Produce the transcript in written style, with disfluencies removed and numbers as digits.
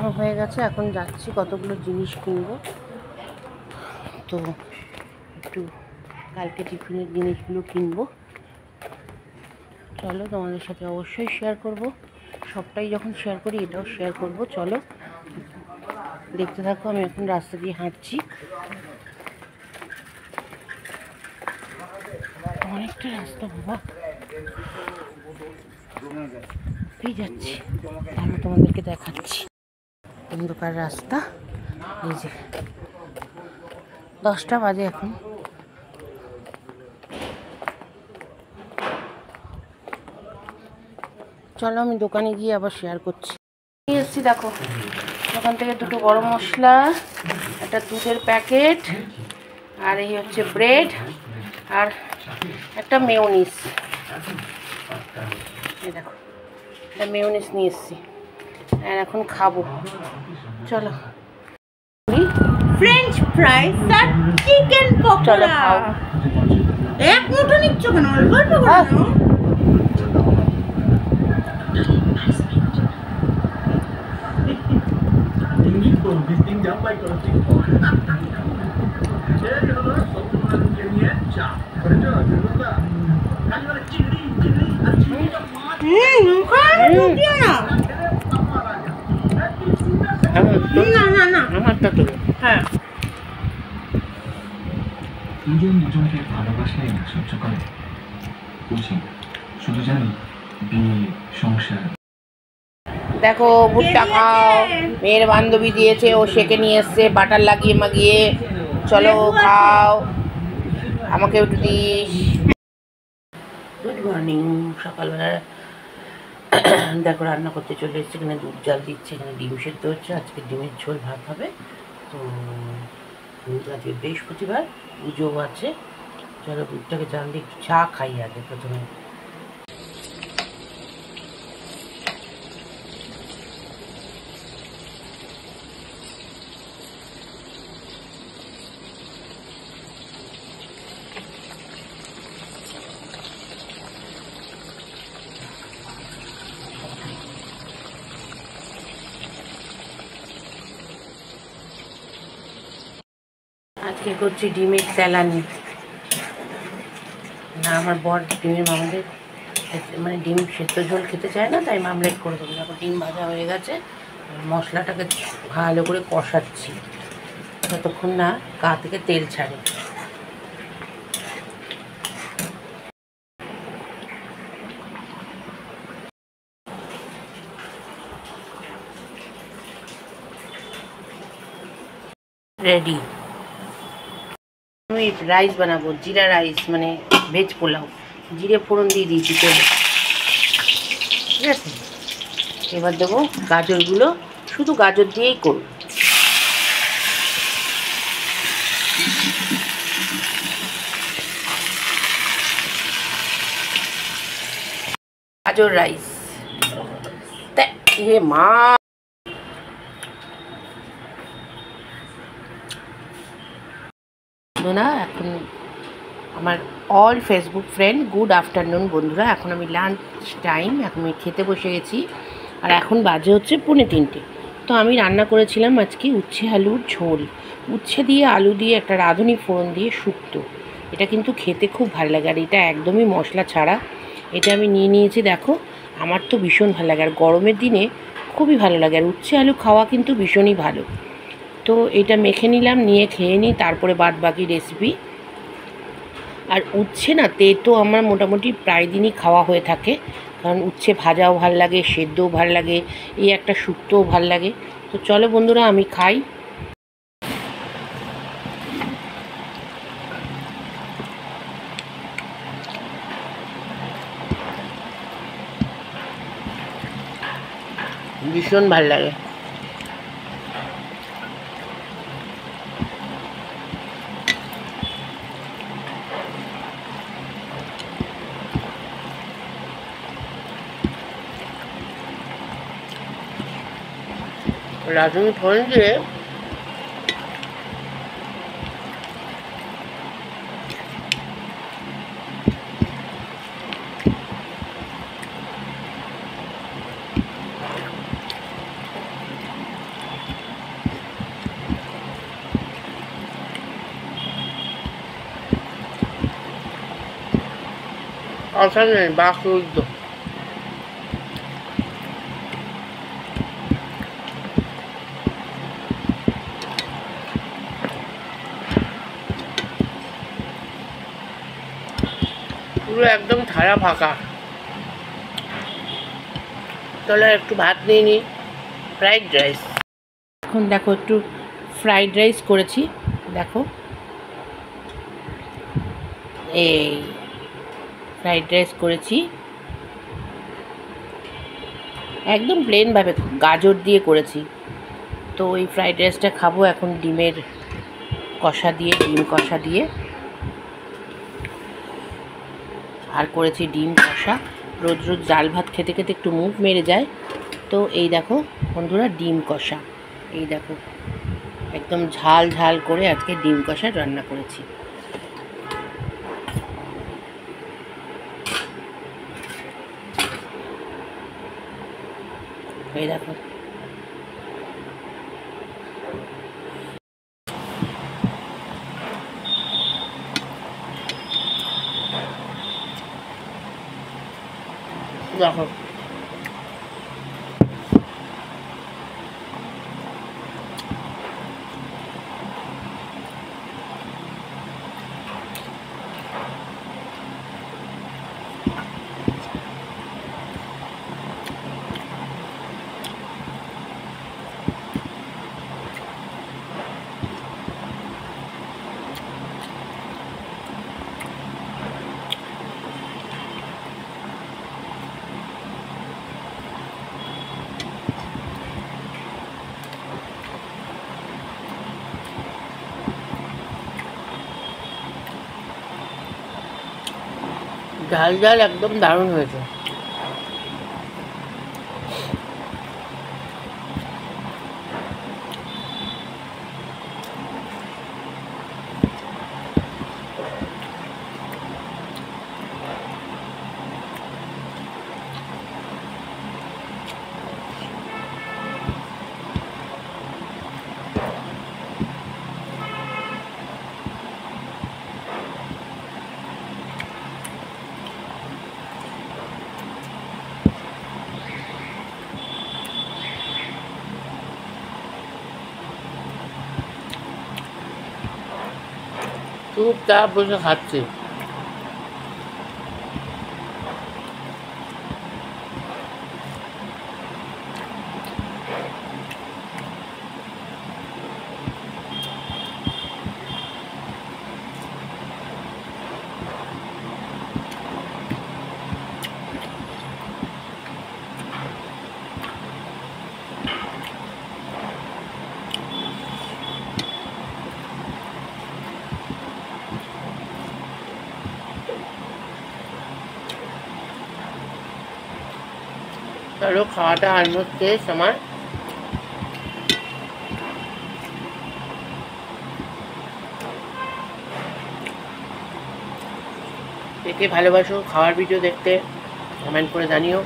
কেনা হয়ে গেছে, এখন যাচ্ছি কতগুলো জিনিস কিনবো। তো একটু কালকে টিফিনের জিনিসগুলো কিনবো। চলো তোমাদের সাথে অবশ্যই শেয়ার করব, সবটাই যখন শেয়ার করি এটাও শেয়ার করব। চলো দেখতে থাকো। আমি এখন রাস্তা দিয়ে হাঁটছি, অনেকটা রাস্তা বাবা পেয়ে যাচ্ছি। আমি তোমাদেরকে দেখাচ্ছি অন্ধকার রাস্তা। এই যে 10টা বাজে এখন। চলো আমি দোকানে গিয়ে আবার শেয়ার করছি। নিয়ে এসছি দেখো দোকান থেকে 2টো গরম মশলা, একটা দুধের প্যাকেট, আর এই হচ্ছে ব্রেড, আর একটা মেয়োনিজ। এই দেখো একটা মেয়োনিজ নিয়ে এসছি, আর এখন খাবো। চলো ফ্রেঞ্চ ফ্রাইস আর চিকেন পকোড়া। চলো খাও। এক মুঠো নিচ্ছ কেন? অল্প অল্প করে নাও। আমারটা তো হ্যাঁ দুজন দুজনকে ভালোবাসলেই না সহ্য করে, বুঝি শুধু জানি বিয়ে সংসার। দেখো ভুট্টা খাও, মেয়ের বান্ধবী দিয়েছে, ও সেকে নিয়ে এসছে বাটার লাগিয়ে মাগিয়ে। চলো খাও, আমাকে একটু দিস। Good morning. সকালবেলা দেখো রান্না করতে চলে এসেছে, এখানে দুধ জাল দিচ্ছে, এখানে ডিম সেদ্ধ হচ্ছে। আজকে ডিমের ঝোল ভাত হবে। তো আজকে বৃহস্পতিবার, পুজোও আছে। চলো দুধটাকে জাল দিয়ে একটু চা খাই আগে প্রথমে। আজকে করছি ডিমের তেলানি। না আমার বর ডিমের মামলেট, মানে ডিম সেদ্ধ ঝোল খেতে চায় না, তাই মামলেট করে দেবো। তারপর ডিম ভাজা হয়ে গেছে, মশলাটাকে ভালো করে কষাচ্ছি যতক্ষণ না গা থেকে তেল ছাড়ে। রেডি। আমি রাইস বানাবো, জিরা রাইস, মানে ভেজ পোলাও। জিরে ফোড়ন দিয়ে দিয়েছি তেলে, ঠিক আছে। এবার দেবো গাজরগুলো, শুধু গাজর দিয়েই করব। গাজর রাইস। হে মা, না এখন আমার all Facebook friend good afternoon বন্ধুরা। এখন আমি লাঞ্চ টাইম, এখন আমি খেতে বসে গেছি, আর এখন বাজে হচ্ছে 2:45। তো আমি রান্না করেছিলাম আজকে উচ্ছে আলুর ঝোল, উচ্ছে দিয়ে আলু দিয়ে একটা রাঁধুনি ফোড়ন দিয়ে শুক্তো। এটা কিন্তু খেতে খুব ভালো লাগে, আর এটা একদমই মশলা ছাড়া। এটা আমি নিয়ে নিয়েছি দেখো, আমার তো ভীষণ ভালো লাগে, আর গরমের দিনে খুবই ভালো লাগে, আর উচ্ছে আলু খাওয়া কিন্তু ভীষণই ভালো। তো এটা মেখে নিলাম, নিয়ে খেয়ে নিই, তারপরে বাদ বাকি রেসিপি। আর উচ্ছে না তেতো আমার মোটামুটি প্রায় দিনই খাওয়া হয়ে থাকে, কারণ উচ্ছে ভাজাও ভাল লাগে, সেদ্ধও ভাল লাগে, এই একটা শুক্তোও ভাল লাগে। তো চলো বন্ধুরা আমি খাই। ভীষণ ভাল লাগে। রাঁধুনি ফোড়ন দিয়ে অসাধারণ বাকরুদ্ধ। পুরো একদম থালা ফাঁকা। তাহলে একটু ভাত নিয়ে নিই, ফ্রাইড রাইস। এখন দেখো একটু ফ্রাইড রাইস করেছি, দেখো এই ফ্রাইড রাইস করেছি একদম প্লেনভাবে, গাজর দিয়ে করেছি। তো ওই ফ্রাইড রাইসটা খাবো এখন ডিমের কষা দিয়ে, ডিম কষা দিয়ে। আর করেছি ডিম কষা। রোজ রোজ ডাল ভাত খেতে খেতে একটু মুখ মেরে যায়। তো এই দেখো বন্ধুরা, ডিম কষা, এই দেখো একদম ঝাল ঝাল করে আজকে ডিম কষা রান্না করেছি। এই দেখো দেখো ঝাল ঝাল একদম দারুণ হয়েছে। চুপচাপ বসে খাচ্ছি। চলো খাওয়াটা অলমোস্ট শেষ আমার। কে কে ভালোবাসো খাওয়ার ভিডিও দেখতে কমেন্ট করে জানিও।